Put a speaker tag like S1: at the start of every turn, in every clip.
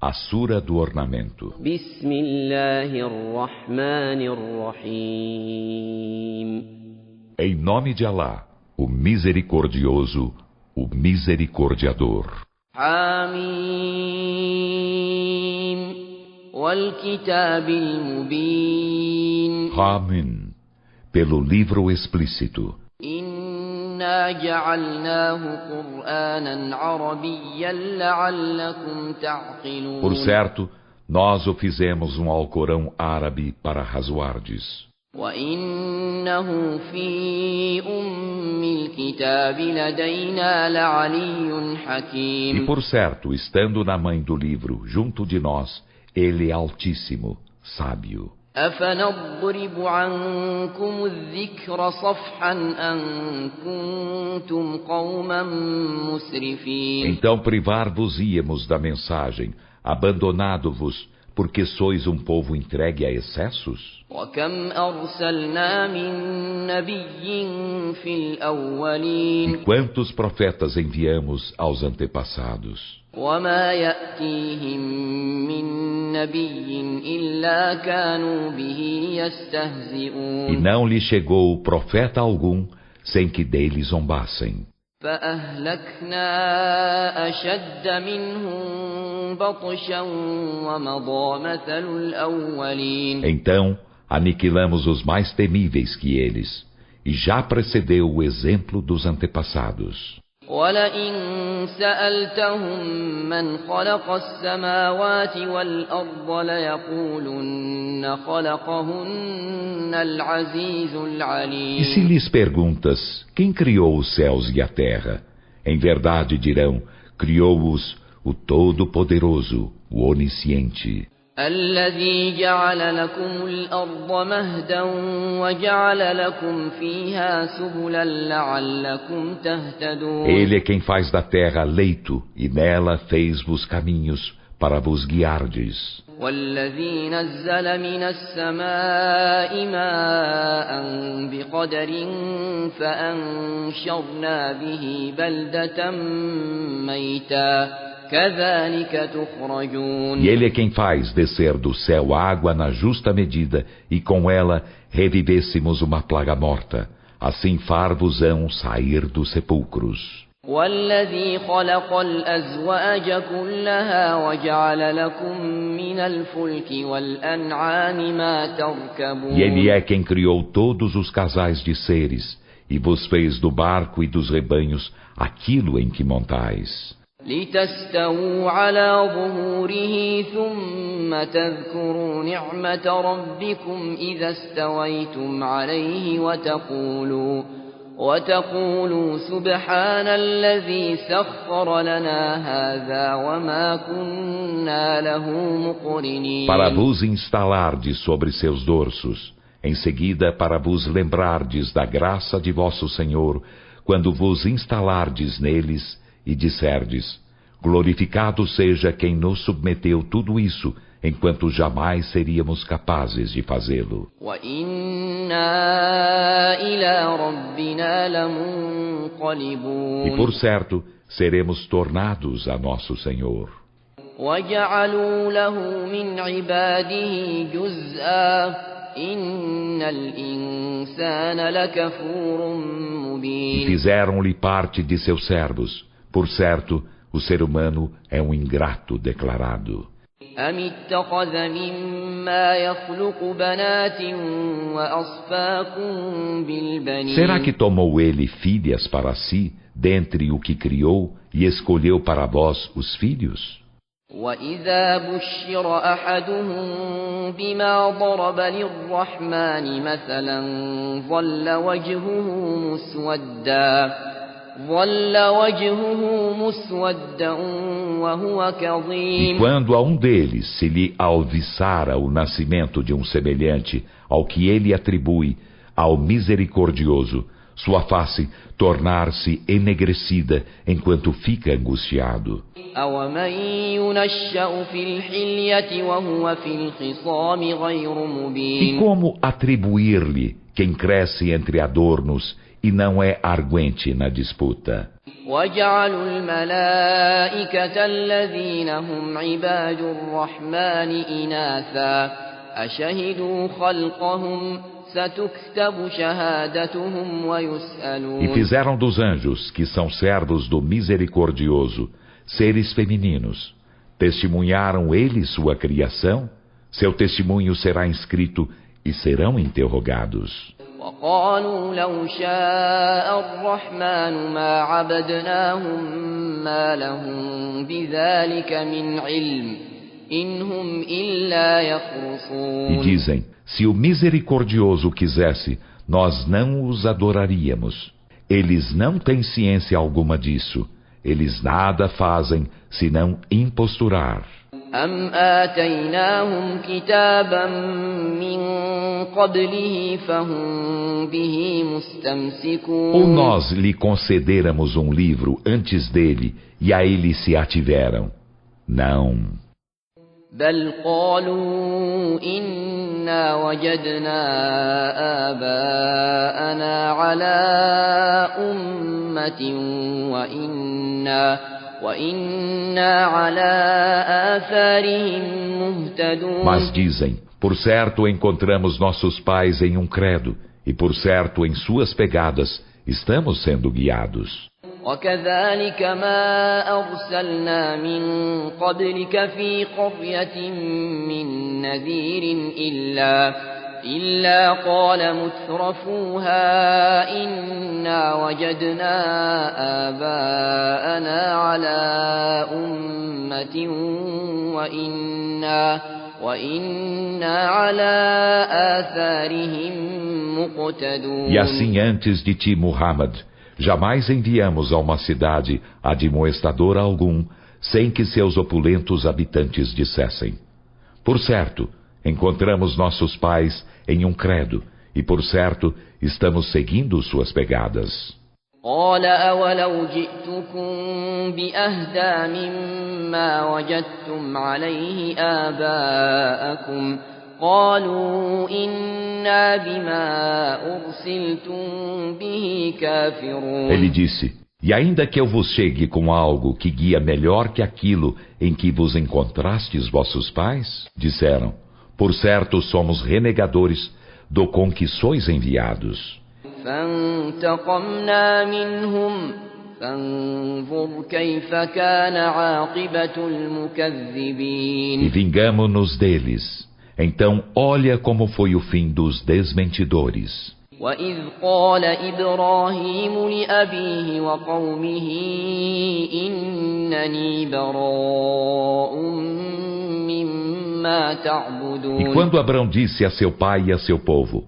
S1: A Sura do Ornamento. Em nome de Alá, o Misericordioso, o Misericordiador. Hamim, pelo livro explícito. Por certo, nós o fizemos um Alcorão árabe para razoardes. E por certo, estando na mãe do livro, junto de nós, ele é altíssimo, sábio. Então privar-vos-íamos da mensagem, abandonado-vos, porque sois um povo entregue a excessos? E quantos profetas enviamos aos antepassados? E não lhe chegou profeta algum sem que dele zombassem. Então aniquilamos os mais temíveis que eles, e já precedeu o exemplo dos antepassados. E se lhes perguntas, quem criou os céus e a terra? Em verdade dirão, criou-os o Todo-Poderoso, o Onisciente. Ele é quem faz da terra leito, e nela fez-vos caminhos para vos guiardes. E ele é quem faz descer do céu água na justa medida, e com ela revivêssemos uma plaga morta. Assim far-vos-ão sair dos sepulcros. E ele é quem criou todos os casais de seres, e vos fez do barco e dos rebanhos aquilo em que montais.
S2: لتستووا على ظهوره ثم تذكروا نعمة ربكم إذا استويتم عليه وتقولوا سبحان الذي سخر لنا هذا وما كنا له مقرنين.
S1: Para vos instalardes sobre seus dorsos, em seguida para vos lembrardes da graça de vosso Senhor, quando vos instalardes neles, e disserdes, glorificado seja quem nos submeteu tudo isso, enquanto jamais seríamos capazes de fazê-lo. E por certo, seremos tornados a nosso Senhor. E fizeram-lhe parte de seus servos. Por certo, o ser humano é um ingrato declarado. Será que tomou ele filhas para si, dentre o que criou, e escolheu para vós os filhos?
S2: وَإِذَا بُشِّرَ أَحَدُهُم بِمَا ضَرَبَ لِلرَّحْمَنِ مَثَلًا ظَلَّ وجهه مسودا وهو كظيم.
S1: E quando a um deles se lhe alviçara o nascimento de um semelhante ao que ele atribui ao Misericordioso, sua face tornar-se enegrecida enquanto fica angustiado. E como atribuir-lhe quem cresce entre adornos e não é arguente na disputa.
S2: وجعلوا الملائكة الذين هم عباد الرحمن إناثا أشهدوا خلقهم ستكتب شهادتهم
S1: E
S2: ويسألون.
S1: fizeram dos anjos, que são servos do Misericordioso, seres femininos. Testemunharam eles sua criação? Seu testemunho será inscrito e serão interrogados.
S2: وقالوا لو شاء الرحمن ما عبدناهم ما لهم بذلك من علم إن هم إلا
S1: E
S2: يخرصون.
S1: dizem, se o Misericordioso quisesse, nós não os adoraríamos. Eles não têm ciência alguma disso. Eles nada fazem senão imposturar.
S2: أم آتيناهم كتابا من قبله فهم به
S1: Ou
S2: مستمسكون.
S1: nós lhe concederamos um livro antes dele e a ele se ativeram? Não.
S2: بل قالوا إنا وجدنا آباءنا على أمة وإنا على آثارهم مهتدون.
S1: Mas dizem, por certo encontramos nossos pais em um credo, e por certo em suas pegadas estamos sendo guiados.
S2: وكذلك ما أرسلنا من قبلك في قرية من نذير إلا قال مترفوها إنا وجدنا آباءنا على أمة وإنا على آثارهم مقتدون.
S1: E assim antes de ti, Muhammad, jamais enviamos a uma cidade admoestador algum, sem que seus opulentos habitantes dissessem: por certo, encontramos nossos pais em um credo, e por certo, estamos seguindo suas pegadas.
S2: قال أولو جئتكم بأهدى مما وجدتم عليه آباءكم قالوا إنا بما أرسلتم به كافرون.
S1: Ele disse: e ainda que eu vos chegue com algo que guia melhor que aquilo em que vos encontrastes vossos pais, disseram: por certo somos renegadores do com que sois enviados.
S2: فانتقمنا منهم فانظر كيف كان عاقبة المكذبين.
S1: E vingamo-nos deles. Então olha como foi o fim dos desmentidores.
S2: وإذ قال إبراهيم لأبيه وقومه إنني براء مما تعبدون.
S1: E quando Abrão disse a seu pai e a seu povo: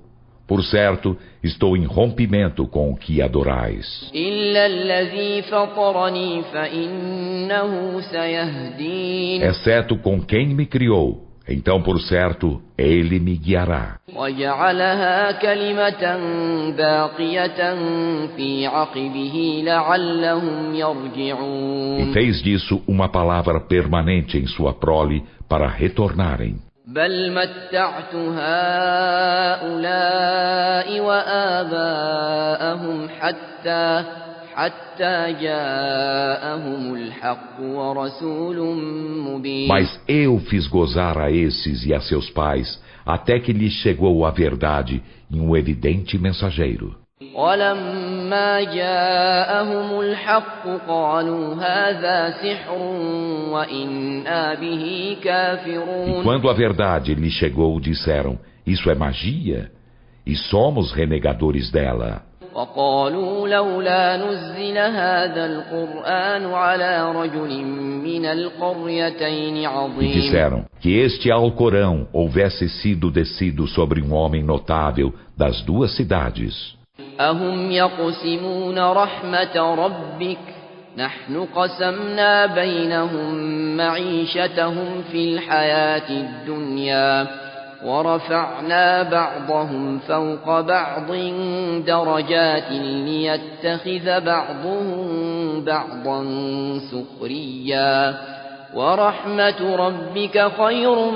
S1: por certo, estou em rompimento com o que adorais.
S2: إلا الذي فطرني فإنه سيهدين.
S1: Exceto com quem me criou, então por certo, ele me guiará.
S2: وجعلها كلمة باقية في عقبه لعلهم يرجعون.
S1: E fez disso uma palavra permanente em sua prole para retornarem.
S2: بل متعت هؤلاء وآباءهم حتى جاءهم الحق ورسول مبين.
S1: Mas eu fiz gozar a esses e a seus pais, até que lhes chegou a verdade em um evidente mensageiro.
S2: ولما جاءهم الحق قالوا هذا سحر وإنا به كافرون.
S1: E quando a verdade lhes chegou, disseram: isso é magia, e somos renegadores dela.
S2: وقالوا لولا نزل هذا القرآن على رجل من القريتين
S1: E
S2: عظيم.
S1: disseram que este Alcorão houvesse sido descido sobre um homem notável das duas cidades.
S2: أهم يقسمون رحمة ربك نحن قسمنا بينهم معيشتهم في الحياة الدنيا ورفعنا بعضهم فوق بعض درجات ليتخذ بعضهم بعضا سخريا ورحمة ربك خير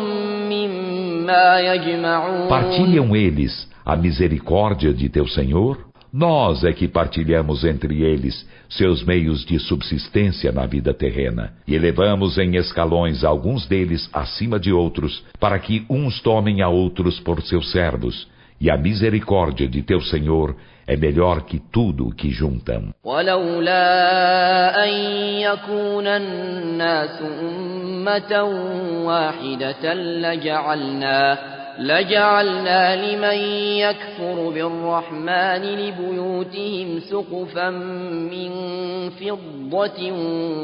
S2: مما يجمعون.
S1: Partilham eles a misericórdia de teu Senhor? nós é que partilhamos entre eles seus meios de subsistência na vida terrena, e elevamos em escalões alguns deles acima de outros, para que uns tomem a outros por seus servos, e a misericórdia de teu Senhor é melhor que tudo o que juntam.
S2: ولولا أن يكون الناس أمة واحدة لجعلنا لمن يكفر بالرحمن لبيوتهم سقفا من فضة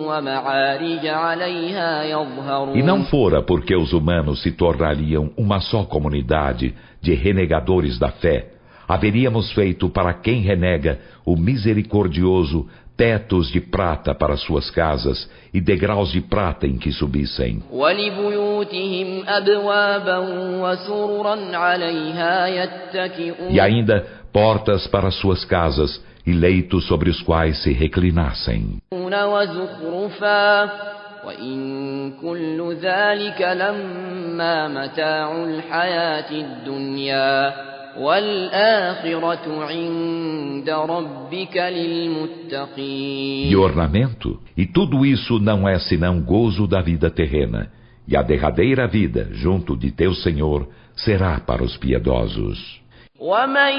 S2: ومعارج عليها يظهرون.
S1: E não fora porque os humanos se tornariam uma só comunidade de renegadores da fé, haveríamos feito para quem renega o misericordioso tetos de prata para suas casas e degraus de prata em que subissem.
S2: ولبيوتهم أبوابا وسررا عليها يتكئون.
S1: E ainda portas para suas casas e leitos sobre os quais se reclinassem.
S2: وزخرفا وإن كل ذلك لما متاع الحياة الدنيا والآخرة عند ربك للمتقين.
S1: E ornamento? E tudo isso não é senão gozo da vida terrena, e a derradeira vida, junto de teu Senhor, será para os piedosos.
S2: ومن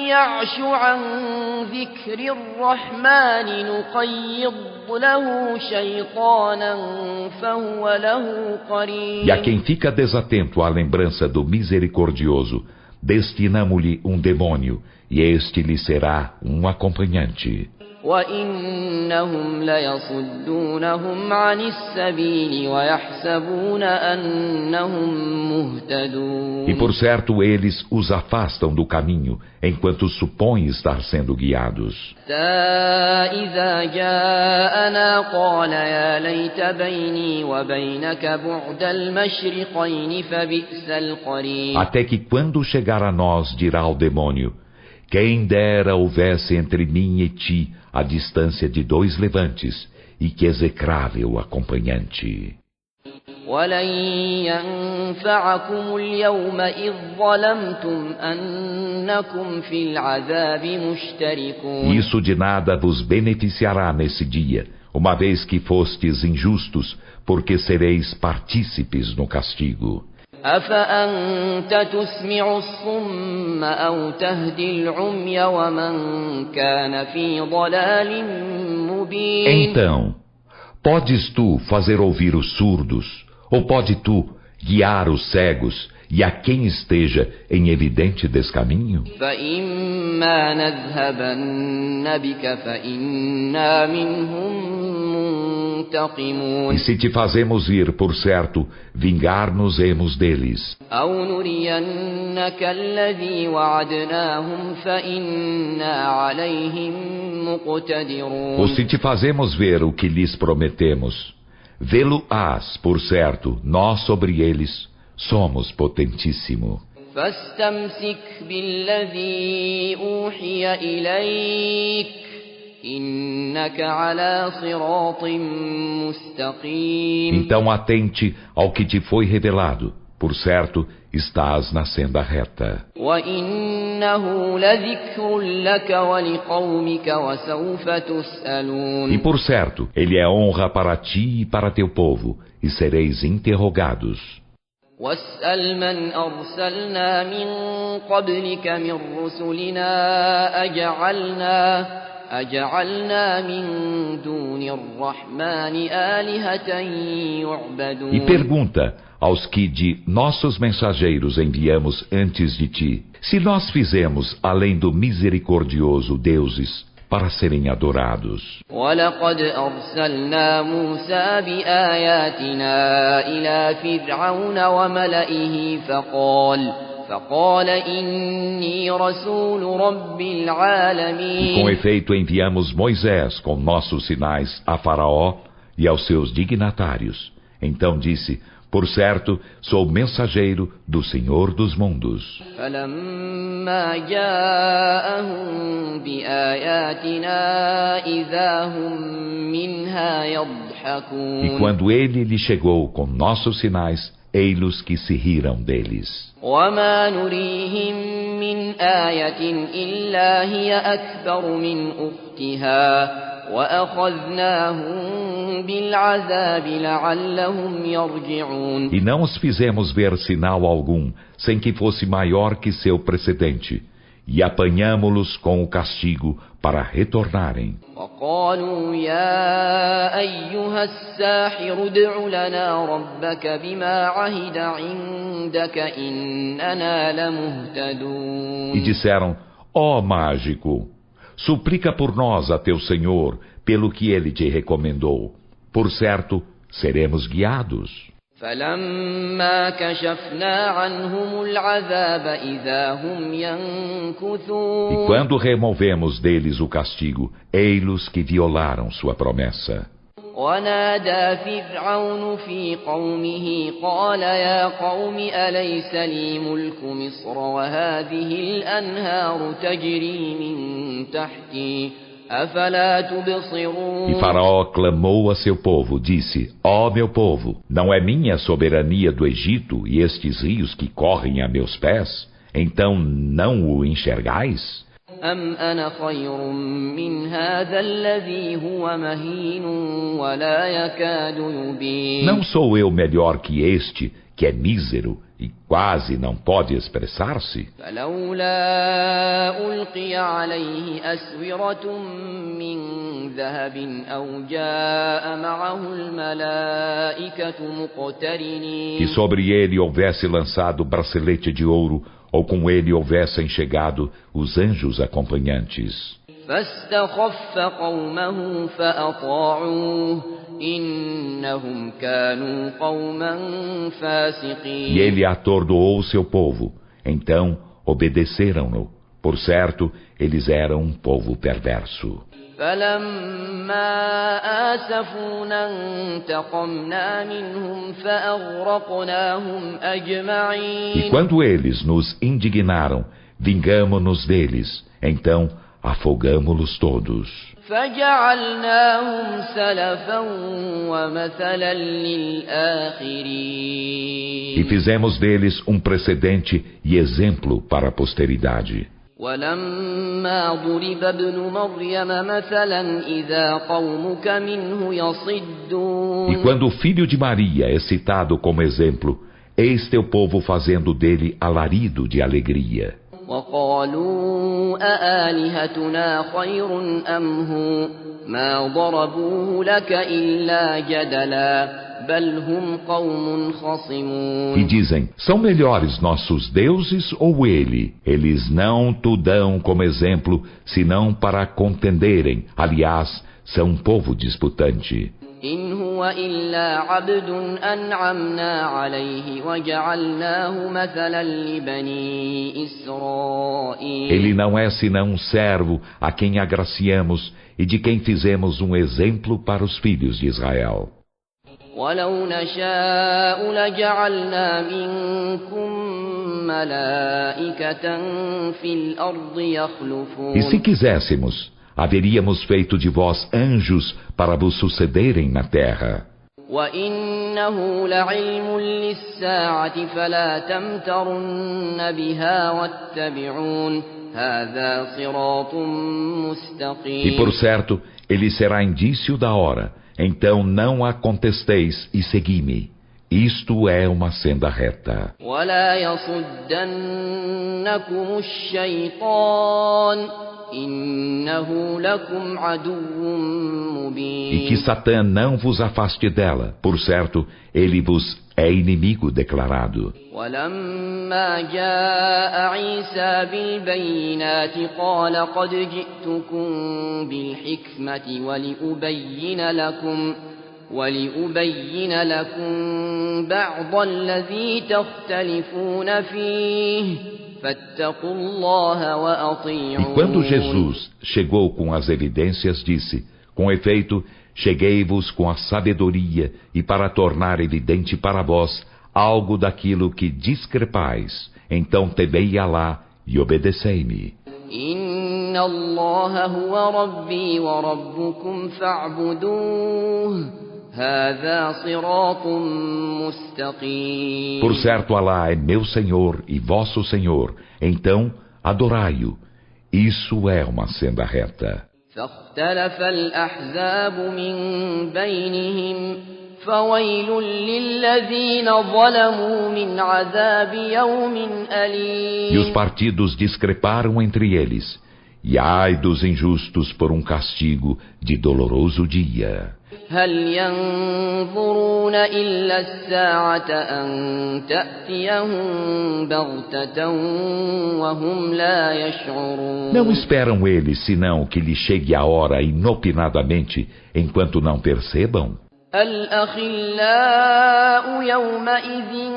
S2: يعش عن ذكر الرحمن نقيض له شيطانا فهو له قرين.
S1: E a quem fica desatento à lembrança do misericordioso, destinamo-lhe um demônio, e este lhe será um acompanhante.
S2: وَإِنَّهُمْ لَيَصُدُّونَهُمْ عَنِ السَّبِيلِ وَيَحْسَبُونَ أَنَّهُمْ مُهْتَدُونَ.
S1: E por certo eles os afastam do caminho, enquanto supõem estar sendo guiados.
S2: إِذَا جَاءَنَا قَالَ يَا لَيْتَ بَيْنِي وَبَيْنَكَ بُعْدَ الْمَشْرِقَيْنِ فَبِئْسَ الْقَرِينُ.
S1: Até que quando chegar a nós, dirá o demônio: quem dera houvesse entre mim e ti a distância de 2 levantes, e que execrável acompanhante.
S2: وَلَن يَنفَعَكُمُ الْيَوْمَ إِذ ظَّلَمْتُمْ أَنَّكُمْ فِي الْعَذَابِ مُشْتَرِكُونَ.
S1: Isso de nada vos beneficiará nesse dia, uma vez que fostes injustos, porque sereis partícipes no castigo.
S2: أَفَأَنْتَ تُسْمِعُ الصُّمَّ أَوْ تَهْدِي الْعُمْيَ وَمَنْ كَانَ فِي ضَلَالٍ مُبِينٍ.
S1: Então, podes tu fazer ouvir os surdos, ou pode tu guiar os cegos, e a quem esteja em evidente descaminho?
S2: فَإِمَّا نَذْهَبَنَّ بِكَ فَإِنَّا مِنْهُمْ مُنْتَقِمُونَ.
S1: E se te fazemos ir, por certo, vingar-nos-emos deles.
S2: أَوْ نُرِيَنَّكَ الَّذِي وَعَدْنَاهُمْ فَإِنَّا عَلَيْهِمْ مُقْتَدِرُونَ.
S1: Ou se te fazemos ver o que lhes prometemos, vê-lo-ás, por certo, nós sobre eles somos potentíssimo.
S2: فاستمسك بالذي أوحي إليك إنك على صراط مستقيم.
S1: Então atente ao que te foi revelado, por certo, estás na senda reta.
S2: وإنه لذكر لك ولقومك وسوف تسألون.
S1: E por certo, ele é honra para ti e para teu povo, e sereis interrogados.
S2: واسأل من أرسلنا من قبلك من رسلنا أجعلنا من دون الرحمن آلهة يعبدون.
S1: E pergunta aos que de nossos mensageiros enviamos antes de ti, se nós fizemos, além do misericordioso, deuses para serem adorados.
S2: وَلَقَدْ أَرْسَلْنَا مُوسَى بِآيَاتِنَا إِلَى فِرْعَوْنَ وَمَلَئِهِ فقال إِنِّي رَسُولُ رَبِّ الْعَالَمِينَ.
S1: E com efeito enviamos Moisés com nossos sinais a Faraó e aos seus dignatários. Então disse: por certo, sou mensageiro do Senhor dos mundos.
S2: فَلَمَّا جَاءَهُم بِآيَاتِنَا إِذَا هُم مِّنْهَا يَضْحَكُونَ.
S1: E quando ele lhe chegou com nossos sinais, ei-los que se riram deles.
S2: وما نريهم من آية إلا هي أكبر من أختها وأخذناهم بالعذاب لعلهم يرجعون.
S1: E não os fizemos ver sinal algum, sem que fosse maior que seu precedente, e apanhamo-los com o castigo para retornarem.
S2: وقالوا يا أيها الساحر ادع لنا ربك بما عهد عندك إننا لمهتدون.
S1: E disseram: ó mágico, suplica por nós a teu Senhor, pelo que ele te recomendou. Por certo, seremos guiados.
S2: فلما كشفنا عنهم العذاب إذا هم ينكثون.
S1: E quando removemos deles o castigo, ei-los que violaram sua promessa.
S2: ونادى فرعون في قومه قال يا قوم أليس لي ملك مصر وهذه الأنهار تجري من تحتي أفلا تبصرون.
S1: E Faraó clamou a seu povo, disse: ó meu povo, não é minha a soberania do Egito e estes rios que correm a meus pés? Então não o enxergais?
S2: أم أنا خير من هذا الذي هو مهين ولا يكاد يبين.
S1: Não sou eu melhor que este, que é mísero e quase não pode expressar-se?
S2: فلولا ألقي عليه أسورة من ذهب أو جاء معه الملائكة مقترنين.
S1: Que sobre ele houvesse lançado bracelete de ouro, ou com ele houvessem chegado os anjos acompanhantes.
S2: فاستخف قومه فأطاعوه إنهم كانوا قوما فاسقين.
S1: E ele atordoou seu povo, então obedeceram-no. Por certo, eles eram um povo perverso.
S2: فلما آسفونا انتقمنا منهم فأغرقناهم أجمعين.
S1: E quando eles nos indignaram, vingamo-nos deles, então afogamo-los todos.
S2: فجعلناهم سلفا ومثلا للآخرين.
S1: E fizemos deles um precedente e exemplo para a posteridade.
S2: ولما ضرب ابن مريم مثلا إذا قومك منه يصدون.
S1: E quando o filho de Maria é citado como exemplo, eis teu povo fazendo dele alarido de alegria.
S2: وقالوا أآلهتنا خير أم هو ما ضربوه لك إلا جدلا بل هم قوم خصمون.
S1: E dizem: são melhores nossos deuses ou ele? Eles não te dão como exemplo, senão para contenderem. Aliás, são um povo disputante.
S2: إن هو إلا عبد أنعمنا عليه وجعلناه مثلا لبني إسرائيل.
S1: Ele não é senão um servo a quem agraciamos e de quem fizemos um exemplo para os filhos de Israel.
S2: ولو نشاء لجعلنا منكم ملائكة في الأرض يخلفون.
S1: E se quiséssemos, haveríamos feito de vós anjos para vos sucederem na terra.
S2: وإنه لعلم للساعة فلا تمترن بها واتبعون هذا صراط مستقيم.
S1: E por certo, ele será indício da hora. Então não a contesteis e segui-me. Isto é uma senda reta.
S2: ولا يصدنكم الشيطان إنه لكم عدو مبين.
S1: E que Satã não vos afaste dela. Por certo, ele vos é inimigo declarado.
S2: ولما جاء عيسى بالبينات قال قد جئتكم بالحكمة ولأبين لكم بعض الذي تختلفون فيه فاتقوا الله وأطيعون.
S1: E quando Jesus chegou com as evidências, disse: com efeito, cheguei-vos com a sabedoria e para tornar evidente para vós algo daquilo que discrepais. Então temei Alá e obedecei-me.
S2: إن الله هو ربي وربكم فاعبدوه هذا صراط مستقيم.
S1: Por certo, Alá é meu Senhor e vosso Senhor, então adorai-o. Isso é uma senda reta.
S2: فاختلف الأحزاب من بينهم فويل للذين ظلموا من عذاب يوم أليم.
S1: E os partidos discreparam entre eles, e ai dos injustos por um castigo de doloroso dia.
S2: هل ينظرون إلا الساعة أن تأتيهم بغتة وهم لا يشعرون.
S1: Não esperam eles senão que lhe chegue a hora inopinadamente, enquanto não percebam?
S2: الأخلاء يومئذ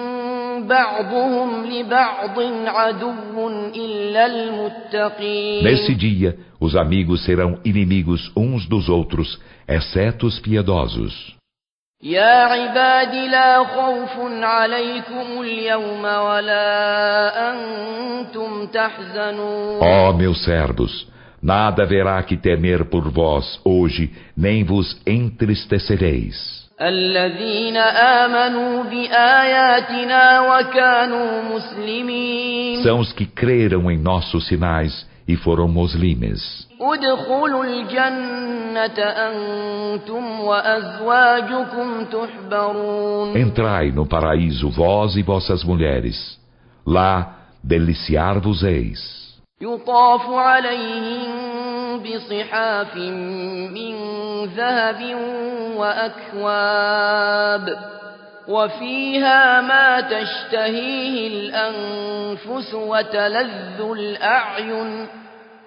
S2: بعضهم لبعض عدو إلا المتقين.
S1: Nesse dia, os amigos serão inimigos uns dos outros, exceto os piedosos.
S2: يا عباد لا خوف عليكم اليوم ولا أنتم تحزنون.
S1: Ó meus servos, nada haverá que temer por vós hoje, nem vos entristecereis.
S2: الذين آمنوا بآياتنا وكانوا مسلمين.
S1: São os que creram em nossos sinais e foram muslimes.
S2: ادخلوا الجنة أنتم وأزواجكم تحبرون.
S1: Entrai no paraíso vós e vossas mulheres. Lá deliciar-vos-eis.
S2: يطاف عليهم بصحاف من ذهب وأكواب وفيها ما تشتهيه الأنفس وتلذ الأعين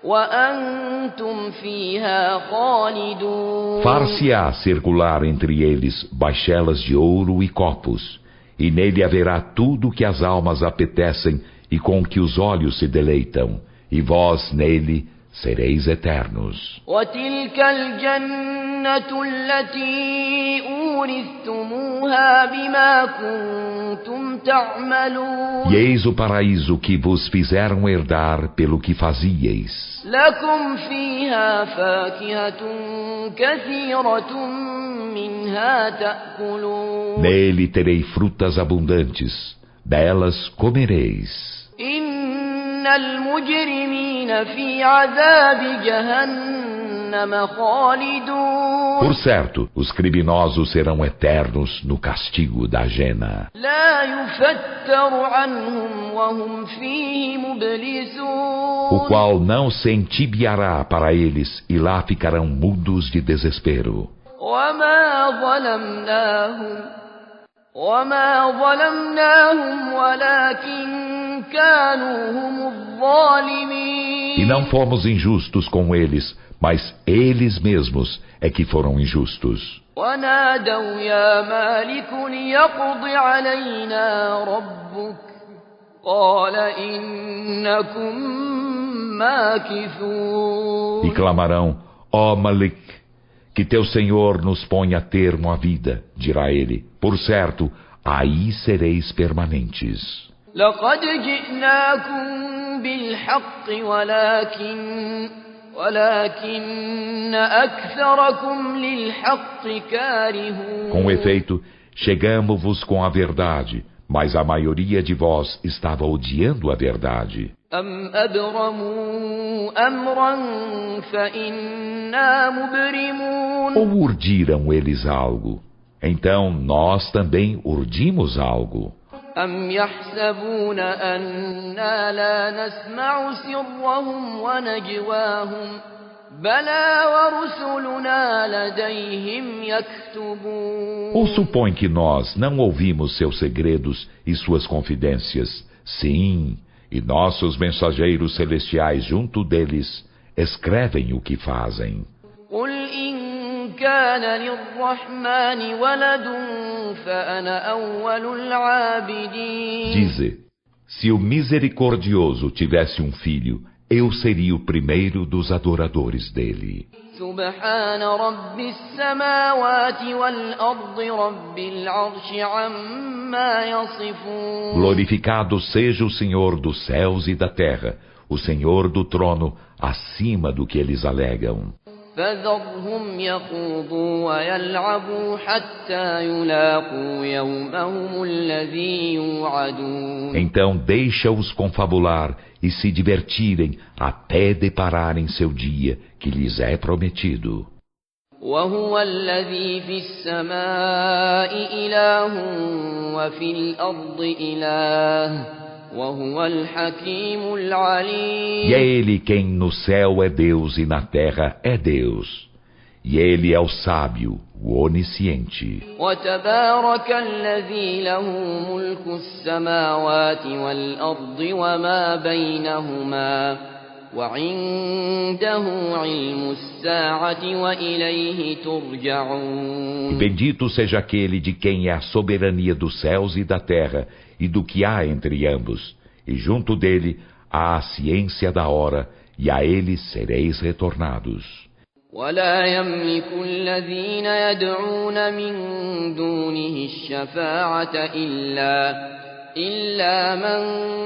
S2: وأنتم فيها خالدون.
S1: Far-se-á circular entre eles baixelas de ouro e copos, e nele haverá tudo que as almas apetecem e com que os olhos se deleitam, e vós nele sereis eternos.
S2: وتلك الجنة التي أورثتموها بما كنتم تعملون.
S1: E eis o paraíso que vos fizeram herdar pelo que fazieis.
S2: لكم فيها فاكهة كثيرة منها تأكلون.
S1: Nele terei frutas abundantes, delas comereis.
S2: إن المجرمين في عذاب جهنم خالدون.
S1: Por certo, os criminosos serão eternos no castigo da Jena.
S2: لا يفتر عنهم وهم فيه مبلسون.
S1: O qual não se entibiará para eles, e lá ficarão mudos de desespero.
S2: وما ظلمناهم ولكن كانوا هم الظالمين.
S1: E não fomos injustos com eles, mas eles mesmos é que foram injustos.
S2: ونادوا يا مالك ليقض علينا ربك قال إنكم ماكثون.
S1: E clamarão, ó Malik, que teu Senhor nos ponha termo à vida, dirá ele. Por certo, aí sereis permanentes.
S2: لقد جئناكم بالحق ولكن أكثركم للحق كارهون.
S1: Com efeito, chegamo-vos com a verdade, mas a maioria de vós estava odiando a verdade.
S2: أم أبرموا أمرا فإنا مبرمون.
S1: Ou urdiram eles algo? Então nós também urdimos algo.
S2: أم يحسبون أنا لا نسمع سرهم ونجواهم بلى ورسلنا لديهم يكتبون.
S1: Ou supõe que nós não ouvimos seus segredos e suas confidências? Sim, e nossos mensageiros celestiais junto deles escrevem o que fazem.
S2: قل إن كان للرحمن ولد فأنا أول العابدين.
S1: Dize, se o misericordioso tivesse um filho, eu seria o primeiro dos adoradores dele.
S2: سبحان رب السماوات والأرض رب العرش عما يصفون.
S1: Glorificado seja o Senhor dos céus e da terra, o Senhor do trono, acima do que eles alegam.
S2: فذرهم يخوضوا ويلعبوا حتى يلاقوا يومهم الذي يوعدون.
S1: Então deixa-os confabular e se divertirem até depararem seu dia que lhes é prometido.
S2: وهو الذي في السماء إله وفي الأرض إله وهو الحكيم العليم.
S1: E é ele quem no céu é Deus e na terra é Deus. E ele é o sábio, o onisciente.
S2: وتبارك الذي له ملك السماوات والأرض وما بينهما وعنده علم الساعة وإليه ترجعون.
S1: E bendito seja aquele de quem é a soberania dos céus e da terra e do que há entre ambos, e junto dele há a ciência da hora, e a ele sereis retornados.
S2: ولا يملك الذين يدعون من دونه الشفاعة إلا من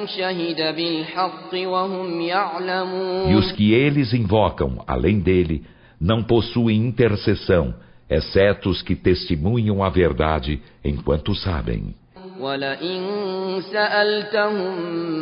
S2: شهد بالحق وهم يعلمون.
S1: E os que eles invocam, além dele, não possuem intercessão, exceto os que testemunham a verdade enquanto sabem.
S2: وَلَئِن سَأَلْتَهُم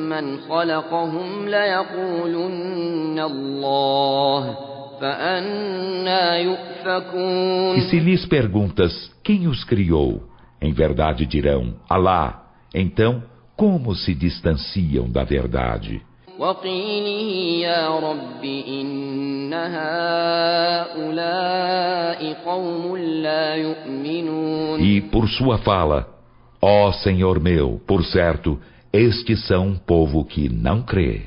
S2: مَّنْ خَلَقَهُمْ لَيَقُولُنَّ اللَّهُ فَأَنَّىٰ يُؤْفَكُونَ.
S1: E se lhes perguntas quem os criou, em verdade dirão Alá. Então, como se distanciam da verdade?
S2: وَقِيلِهِ يَا رَبِّ إِنَّ هَٰؤُلَاءِ قَوْمٌ لَّا يُؤْمِنُونَ.
S1: E por sua fala, ó Senhor meu, por certo, estes são um povo que não crê.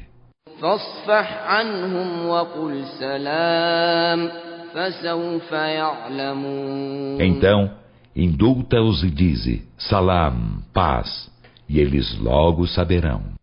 S2: فاصفح عنهم وقل سلام فسوف يعلمون.
S1: Então, indulta-os e dize, Salam, paz, e eles logo saberão.